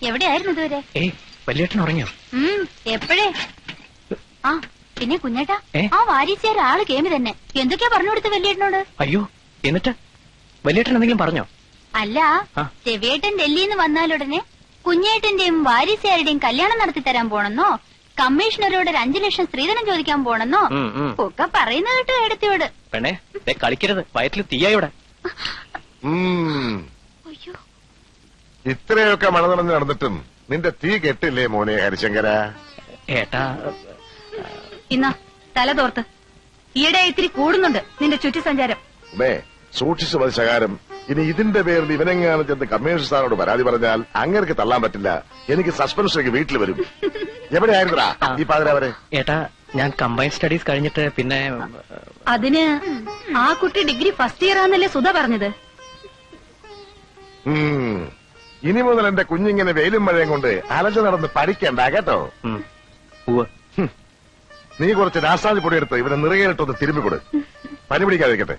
എവിടെയായിരുന്നു ഇതുവരെ? വലിയേട്ടൻ ഉറങ്ങിയോ? എപ്പോഴേ? ആ പിന്നെ കുഞ്ഞേട്ടാ, ആ വാരീസിയാർ ആള് കേമി തന്നെ. എന്തൊക്കെയാ പറഞ്ഞു കൊടുത്ത് വലിയേട്ടനോട്? അയ്യോ, എന്നിട്ട് വലിയേട്ടൻ എന്തെങ്കിലും പറഞ്ഞോ? അല്ല, ചെവിയേട്ടൻ ഡൽഹിന്ന് വന്നാലുടനെ കുഞ്ഞേട്ടന്റെയും വാരീസിയാരുടെയും കല്യാണം നടത്തി തരാൻ പോണെന്നോ, കമ്മീഷണറോട് 5 ലക്ഷം സ്ത്രീധനം ചോദിക്കാൻ പോണെന്നോ ഒക്കെ പറയുന്നത് കേട്ടോ എടുത്തിയോട്. പെണ്ണേ, കളിക്കരുത്, വയറ്റിൽ തീയായോടെ. ഇത്രയൊക്കെ മഴ നനഞ്ഞ് നടന്നിട്ടും നിന്റെ തീ കെട്ടില്ലേ മോനെ ഹരിശങ്കര? ഏട്ടാ, ഇന്നാ തല തോർത്ത്. ഈയിടെ ഇത്തിരി കൂടുന്നുണ്ട് നിന്റെ ചുറ്റി സഞ്ചാരം. സൂക്ഷിച്ചു മതി ശകാരം. ഇനി ഇതിന്റെ പേരിൽ ഇവനെങ്ങാനും ചെന്ന് കമ്മീഷണർ സാറോട് പരാതി പറഞ്ഞാൽ അങ്ങേർക്ക് തള്ളാൻ പറ്റില്ല. എനിക്ക് സസ്പെൻഷനിലേക്ക് വീട്ടിൽ വരും. എവിടെയായിരുന്നാ ഈ പാതിരാവരെ? ഏട്ടാ, ഞാൻ കമ്പൈൻ സ്റ്റഡീസ് കഴിഞ്ഞിട്ട് പിന്നെ അതിന് ആ കുട്ടി ഡിഗ്രി ഫസ്റ്റ് ഇയർ ആണെന്നല്ലേ സുധ പറഞ്ഞത്. ഇനി മുതൽ എന്റെ കുഞ്ഞിങ്ങനെ വെയിലും മഴയും കൊണ്ട് അലഞ്ഞു നടന്ന് പഠിക്കണ്ട കേട്ടോ. നീ കുറച്ച് രാസാദി പൊടിയെടുത്ത് ഇവനെ നിറകേറിട്ടൊന്ന് തിരുമ്മിക്കൊടു. പനി പിടിക്കാതിരിക്കട്ടെ.